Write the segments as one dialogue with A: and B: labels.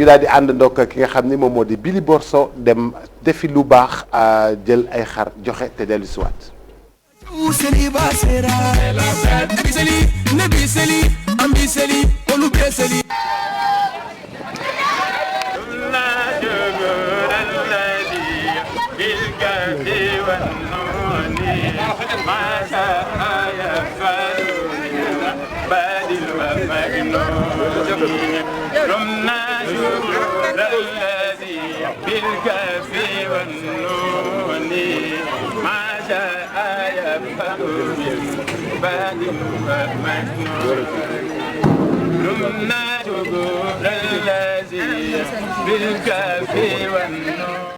A: ñu daal di àndandoo ak ki nga xam ni moom moo di Billy Borso dem defi lu baax jël ay xar joxe te dellu si waat.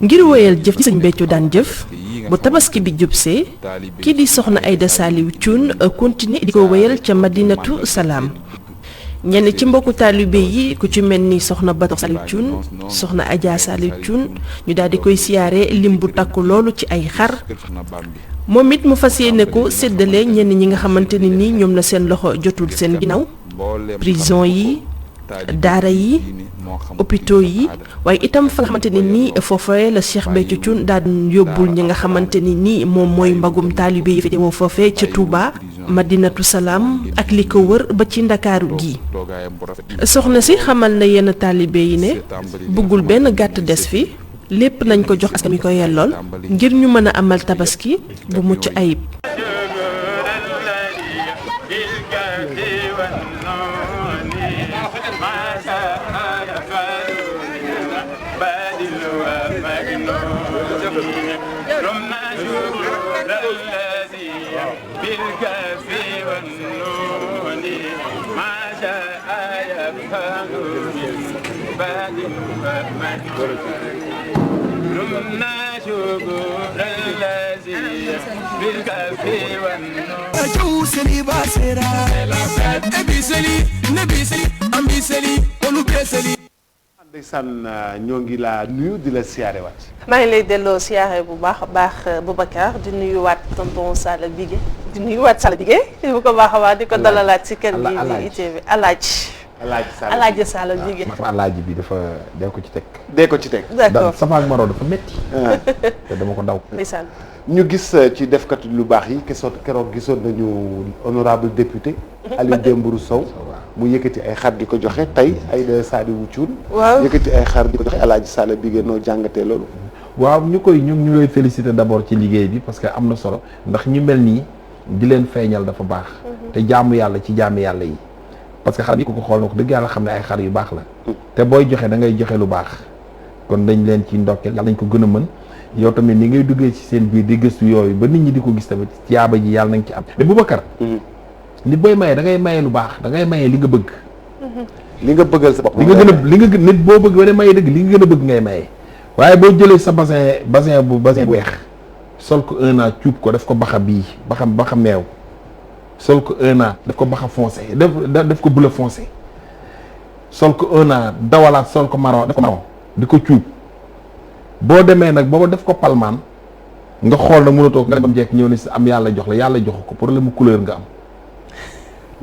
B: ngir woyal jëf ci sëñ Béthio daan jëf bu tabaski bi jubsee kii di soxna Aïda Saliou Thioune continuer di ko woyal ca Madinatu Salaam ñenn ci mbokku taalibe yi ku ci mel ni soxna Bato Saliou Thioune soxna Adja Saliou Thioune ñu daal di koy siyaare lim bu takku loolu ci ay xar moom it mu fas yéene ko séddale ñenn ñi nga xamante ne ni ñoom la seen loxo jotul seen ginnaaw prison yi daara yi hôpitaux yi waaye itam fa nga xamante ne nii foofee la Cheikh Béthio Thioune daan yóbbul ñi nga xamante ni nii moom mooy mbagum taalibe yi féetewoo foofee ca Touba Madinatu Salaam ak li ko wër ba ci Ndakaaru gi soxna si xamal na yenn taalibe yi ne bëggul benn gàtt des fi lépp nañ ko jox askan mi ko yellool ngir ñu mën a amal tabaski bu mucc ayib.
A: ndeysaan ñoo ngi la nuyu di la siyaare waat.
C: maa ngi lay delloo siyaare bu baax a baax Boubacar di nuyuwaat tonton Sala Bigué di nuyuwaat Sala Bigué bu ko baax a baax di ko dalalaat ci kër gi di ITV Alaaji Sala Bigué.
D: alaaji bi dafa dee ko ci teg.
A: dee ko ci teg.
C: d'accord
D: sama ak Maro dafa métti. te dama ko daw.
C: ndeysaan.
A: ñu gis ci defkat lu baax yi keroog gisoon nañu honorable député Aliou Dembourou Sow mu yëkkati ay xar di ko joxe tey Aïda Saliou Thioune
C: waaw
A: yëkkati ay xar di ko joxe Alaaji Sala Bigué noo jàngatee loolu.
D: waaw ñu lay féliciter d'abord ci liggéey bi parce que am na solo ndax ñu mel nii di leen feeñal dafa baax. te jaamu yàlla ci jaamu yàlla yi. parce que xar yi ku ko xool na ko dëgg yàlla xam ne ay xar yu baax la. te booy joxe da ngay joxe lu baax. kon dañ leen ci ndokkeel yàlla nañ ko gën a mën. yow tamit ni ngay duggee ci seen biir di gëstu yooyu ba nit ñi di ko gis tamit ci yaaba ji yàlla nañ ci am. mais Boubacar. nit booy maye da ngay maye lu baax da ngay maye li nga bëgg.
A: li nga bëggal sa bopp.
D: li nga nit boo bëgg wane maye dëgg li nga gën a bëgg ngay maye. waaye boo jëlee sa bassin bu weex sol ko 1 an cuub ko def ko baxa bii baxa meew sol ko 1 an def ko baxa foncé def ko bleu foncé sol ko 1 an dawalaat sol ko marron def ko marron di ko cuub boo demee nag booba def ko palmaan nga xool nag mënatoo nga dem jekk ñëw ni si am yàlla jox la yàlla jox ko problème mu couleur nga am.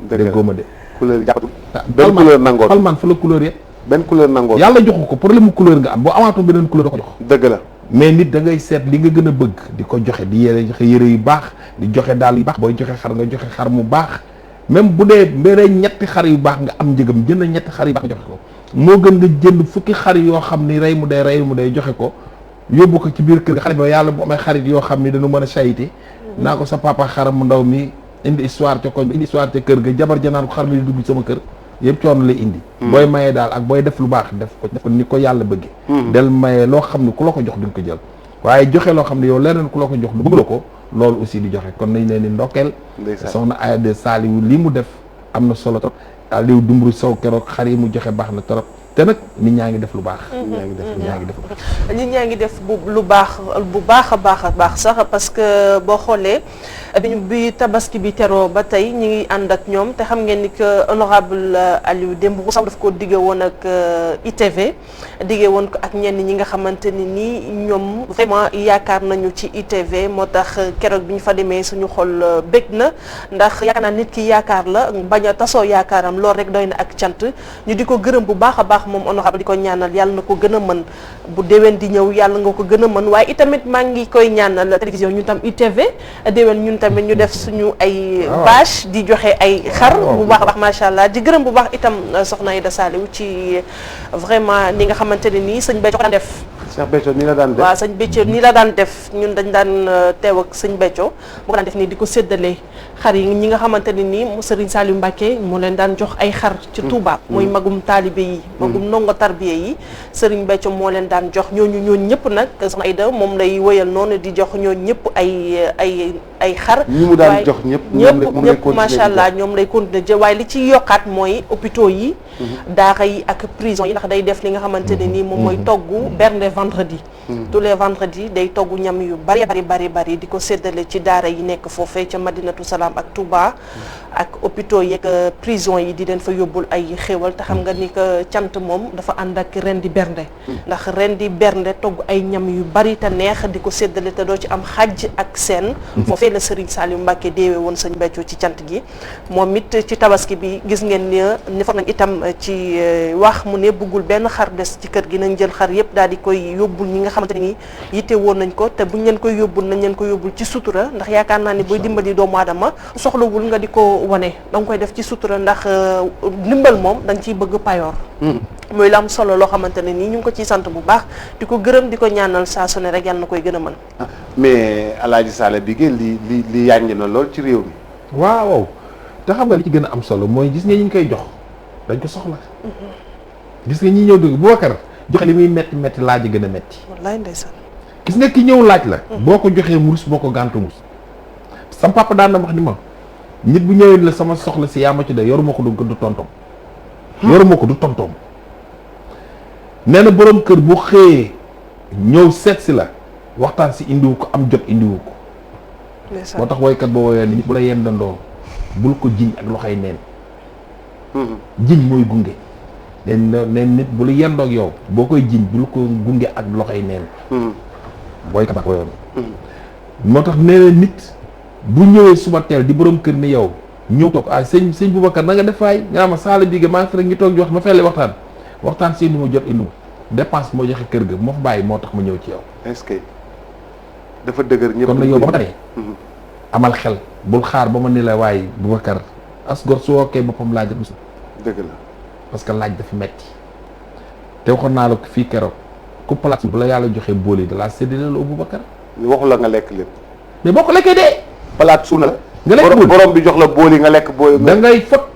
D: dëgg góoma de.
A: couleur jàppatu. benn couleur nangoo
D: palmaan fa la couleur yëpp.
A: benn couleur nangoo
D: yàlla joxu ko problème mu couleur nga am boo amaatoon beneen couleur da ko jox.
A: dëgg la.
D: mais nit da ngay seet li nga gën a bëgg di ko joxe di joxe yére yu baax di joxe daal yu baax booy joxe xar nga joxe xar mu baax même bu dee mbiree ñetti xar yu baax nga am njëgam jënd ñetti xar yu baax nga joxe ko moo gën nga jënd fukki xar yoo xam ni rey mu dee joxe ko yóbbu ko ci biir kër ga xale bi yàlla bu amee xarit yoo xam ni dañu mën a sayiti naa ko sa papa xaram mu ndaw mi indi histoire ca koñ indi histoire ca kër ga jabar ja naan ko xar mi di dugg sama kër yëpp coono lay indi. booy maye daal ak booy def lu baax def ko ni ko yàlla bëggee. del maye loo xam ne ku la ko jox duñ ko jël waaye joxe loo xam ne yow leneen ku la ko jox du bëgg la ko loolu aussi di joxe kon nañ leen di ndokkeel. soxna Aïda Saliou li mu def am na solo trop. Aliou Dembourou Sow keroog xar yi mu joxe baax na trop te nag nit ñaa ngi def lu baax.
C: nit ñaa ngi def lu baax bu baax a baax sax parce que boo xoolee bi tabaski bi teroo ba tey ñi ngi ànd ak ñoom te xam ngeen ni que honorable Aliou Dembourou Sow daf ko diggee woon ak ITV diggee woon ko ak ñenn ñi nga xamante ni nii ñoom vraiment yaakaar nañu ci ITV moo tax keroog bi ñu fa demee suñu xol bég na ndax yaakaar naa nit ki yaakaar la bañ a tasoo yaakaaram loolu rek doy na ak cant ñu di ko gërëm bu baax a baax moom honorable di ko ñaanal yàlla na ko gën a mën bu déwén di ñëw yàlla nga ko gën a mën waaye itamit maa ngi koy ñaanal télévision ñun tam UTV déwén ñun tamit ñu def suñu ay bâche di joxe ay xar bu baax a baax macha allah di gërëm bu baax itam soxna Aïda Saliou ci vraiment ni nga xamante ne nii sëñ Béthio daan def.
A: Cheikh Béthio ni la daan def
C: waaw sëñ Béthio ni la daan def ñun dañ daan teew ak sëñ Béthio mu ko daan def nii di ko séddale xar yi ñi nga xamante ne nii mu Serigne Saliou Mbacké moo leen daan jox ay xar ci Touba muy magum taalibe yi magum ndongo tarbiye yi Serigne Béthio moo leen daan jox ñooñu ñëpp nag soxna Aïda moom lay wëyal noonu di jox ñooñu ñëpp ay xar
A: ñi mu daan jox ñëpp
C: macha allah ñoom lay continuer jël waaye li ci yokkaat mooy hôpitaux yi daara yi ak prison yi ndax day def li nga xamante ne nii moom mooy toggu bernde vendredi tous les vendredis day togg ñam yu bari di ko séddale ci daara yi nekk foofee ca Madinatu Salaam ak Touba ak hôpitaux yi ak prison yi di leen fa yóbbul ay xéwal te xam nga ni que cant moom dafa ànd ak ren di bernde ndax ren di bernde togg ay ñam yu bari te neex di ko séddale te doo ci am xàjj ak seen foofee la Serigne Saliou Mbacké deewee woon sëñ Béthio ci cant gi moom it ci tabaski bi gis ngeen ni fa nañ itam ci wax mu ne bëggul benn xar des ci kër gi nañ jël xar yëpp daal di koy yóbbul ñi nga xamante ni yitte woon nañ ko te buñ leen koy yóbbul nañ leen ko yóbbul ci sutura ndax yaakaar naa ni booy dimbali doomu aadama soxlawul nga di ko wane da nga koy def ci sutura ndax ndimbal moom da nga ciy bëgg payoor mooy la am solo loo xamante ne nii ñu ngi ko ciy sant bu baax di ko gërëm di ko ñaanal saa su ne rek yàlla na koy gën a mën
A: mais Alaaji Sall bi li yàññ na lool ci réew mi
D: waaw te xam nga li ci gën a am solo mooy gis nga ñi ñu koy jox dañ ko soxla gis nga ñi ñëw dugg Boubacar joxe li muy metti laaj gën a metti
C: wallaay ndeysaan
D: gis nga ki ñëw laaj la boo ko joxee murus boo ko gàntu mus sam papa daan na wax ni ma nit bu ñëwee la sama soxla si yaa ma ci de yoruma ko du tontom yoruma ko du tontom nee na borom kër bu xëyee ñëw seet si la waxtaan si indiwu ko am jot indiwu ko moo tax woykat boo woyee nit bu la yendandoo bul ko jiñ ak loxoy neen jiñ mooy gunge neen nit bu la yendoog yow boo koy jiñ bul ko gunge ak loxoy neen woykat ak woyoon moo tax nee na nit bu ñëwee suba teel di borom kër ni yow ñëw toog sëñ Boubacar na nga def faay nga ma saala bi maa ngi fi rek ngi toog di wax ma fay waxtaan si indi ma jot indi ma dépense moo joxe kër ga moo fa bàyyi moo tax ma ñëw ci yow
A: est-ce que dafa dëgër ñëpp
D: kon nag yow ba ma tane amal xel bul xaar ba ma ni la waaye Boubacar as gor su wokkee boppam laaj musa
A: dëgg la
D: parce que laaj dafa metti te waxoon naa la ko fii keroog ku place bu la yàlla joxee booli da laa séddale la Boubacar
A: waxu la nga lekk lépp
D: mais boo ko lekkee dee
A: palaat suuna la
D: nga lekk booli
A: borom bi jox la booli nga lekk booli
D: da ngay fot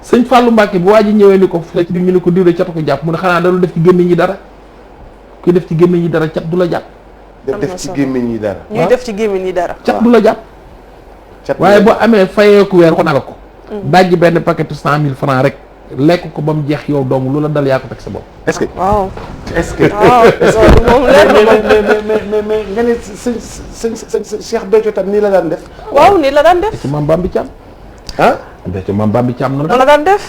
D: sëñ Fallou Mbacké bu waa ji ñëwee ni ko fekk ñu ne ko diwle catu ko jàpp mu ne xanaa dalul def ci gémmiñ ñi dara kuy def ci gémmiñ ñi dara cat du la jàpp
A: def ci gémmiñ ñi dara
C: ñuy def ci gémmiñ ñi dara
D: cat du la jàpp waaye boo amee fayeeku weer ko naa la ko dajji benn paquetu 100 000 francs rek lekk ko ba mu jeex yow doomu lu la dal yaa ko teg sa bopp
A: est-ce que
C: waaw
A: est-ce que
C: moom leer na
A: mais nga ne sëñ Cheikh Béthio tam nii la daan def
C: waaw nii la daan def
D: ci maam Bambi Thiam Béthio maam Bambi Thiam noonu
C: la daan def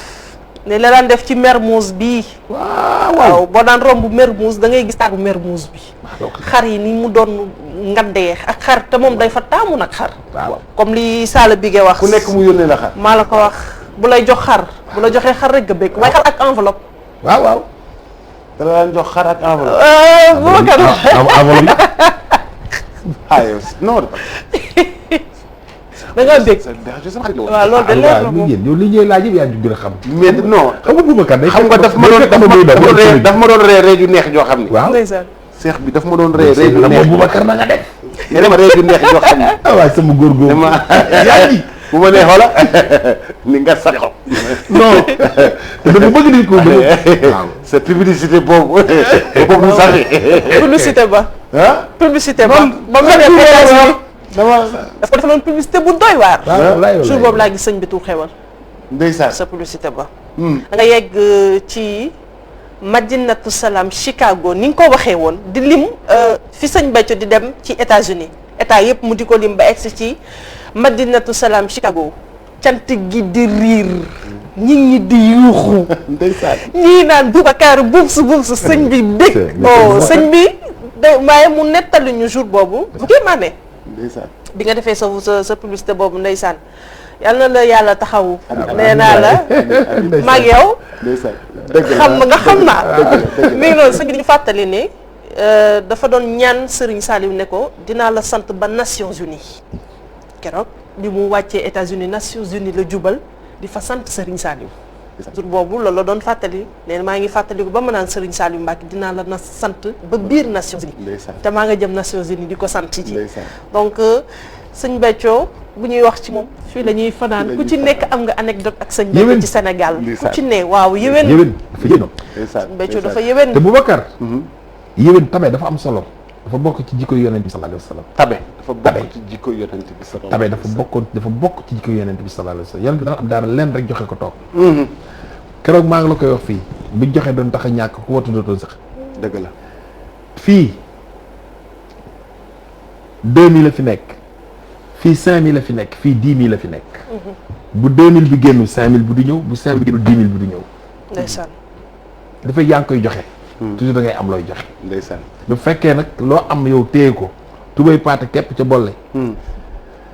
C: ni la daan def ci Mermoz bii waaw boo daan romb Mermoz da ngay gis taagu Mermoz bi xar yi ni mu doon ngandee ak xar te moom day fa taamu nag xar comme li Sala Bigué wax
A: ku nekk mu yónnee la xar
C: maa la ko wax bu lay jox xar bu la joxee xar rek nga bëgg waaye xar ak enveloppe
D: waaw
A: da la daan jox xar ak enveloppe
C: Boubacar
D: enveloppe
A: yow non
C: da nga bëgg
A: sama xarit la woon
C: waaw loolu de leer na moom
D: yow li ñuy laaj yëpp yaa ngi gën a xam
A: mais non
D: xam nga Boubacar day
A: xam nga daf ma doon ree ree ju neex joo xam ni
D: waaw
C: ndeysaan
A: Cheikh bi daf ma doon ree ree ju neex
D: Boubacar na nga def
A: mais dama ree ju neex joo xam ni
D: waay sama góor góor
A: dama yaa ngi bu ma nee xoola ni nga saxo
D: non te dama bëgg nit ko bëgg waaw
A: sa publicité boobu boobu nu saxee
C: publicité ba publicité ba ba mu ne
A: dama
C: dafa defaloon publicité bu doy waar jour boobu laa gis sëñ bi tuur xewal
A: ndeysaan
C: sa publicité ba da nga yegg ci Madinatu Salaam Chicago ni nga ko waxee woon di lim fi sëñ Béthio di dem ci États-Unis état yëpp mu di ko lim ba egsi ci Madinatu Salaam Chicago cant gi di riir nit ñi di yuuxu
A: ndeysaan
C: ñii naan Boubacar bubs sëñ bi dégg sëñ bi waaye mu nettali ñu jour boobu bu kii maa ne
A: ndeysaan
C: bi nga defee sa publicité boobu ndeysaan yal na la yàlla taxawu. nee naa la mag yow. xam nga xam naa. mi ngi noonu sëñ bi ñu fàttali ne dafa doon ñaan Serigne Saliou ne ko dinaa la sant ba Nations Unies keroog li mu wàccee États-Unis Nations Unies la jubal di fa sant Serigne Saliou. jour boobu loolu la doon fàttali nee na maa ngi fàttaliku ba ma naan Serigne Saliou Mbacke dinaa la sant ba biir Nations Unies. te maa nga jëm Nations Unies di ko sant ci. donc sëñ Béthio bu ñuy wax ci moom fii la ñuy fanaan ku ci nekk am nga anecdote ak sëñ Béthio ci Sénégal ku ci ne waaw yéwén
D: dafa yéwén
C: sëñ Béthio dafa yéwén
D: te Boubacar yéwén tabe dafa am solo dafa bokk ci jikko yonent bi sallallahu alayhi wa sallam
A: tabe dafa bokk ci jikko yonent bi sallallahu
D: tabe dafa bokk ci jikko yonent bi sallallahu alayhi wa sallam yonent bi dana am daara leen rek joxe ko toog keroog maa ngi la koy wax fii bu joxe doon tax a ñàkk ku watu dootoo sax
A: dëgg la
D: fii 2000 la fi nekk fii 5000 la fi nekk fii 10 000 la fi nekk bu 2000 bi génn 5000 bi du ñëw bu 5000 bi génn 10 000 bi du ñëw
C: ndeysaan
D: dafay yaa ngi koy joxe toujours da ngay am looy joxe
A: ndeysaan
D: bu fekkee nag loo am yow téye ko tubay paate képp ca bolle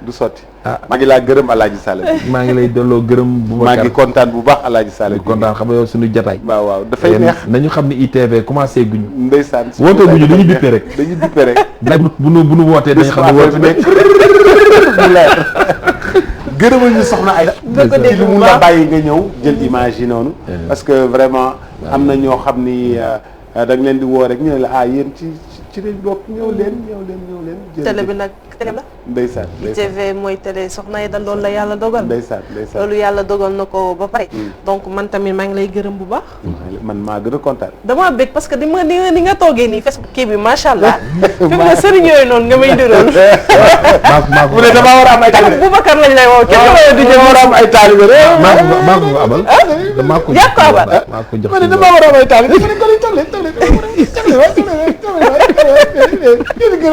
A: du sotti maa ngi laa gërëm Alaaji Sall
D: maa ngi lay delloo gërëm bu
A: maa ngi kontaan bu baax Alaaji Sall
D: kontaan xam nga yow suñu jataay
A: waaw dafay neex
D: nañu xam ne ITV commencé guñu
A: ndeysaan
D: woote guñu dañu bippe rek nag bu nu wootee dañu xam ne woote nekk
A: mu leer gërëmal ñu soxna ay ci lu mun la bàyyi nga ñëw jël image yi noonu parce que vraiment am na ñoo xam ni da nga leen di woo rek ñu ne la yéen ci lañ bokk ñëw leen
C: télé bi nag télé la
A: ndeysaan
C: ITV mooy télé soxna yi da loolu la yàlla dogal
A: ndeysaan
C: loolu yàlla dogal na ko ba pare donc man tamit maa ngi lay gërëm bu baax
A: man maa gën a kontaan
C: damaa bég parce que ni nga toogee nii Facebook kii bi macha allah fi mu ne sëriñ yooyu noonu nga may ndiroon
A: mu ne damaa war a am ay taalibe
C: Boubacar lañ lay woo kenn
A: di war a am ay taalibe
D: maa ko abal damaa ko
C: yaa ko abal
D: maa ko jox
A: ma ne damaa war a am ay taalibe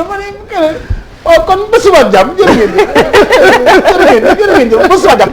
A: ma ne ko kon ba suba jàmm jërë ngeen jëf ba suba jàmm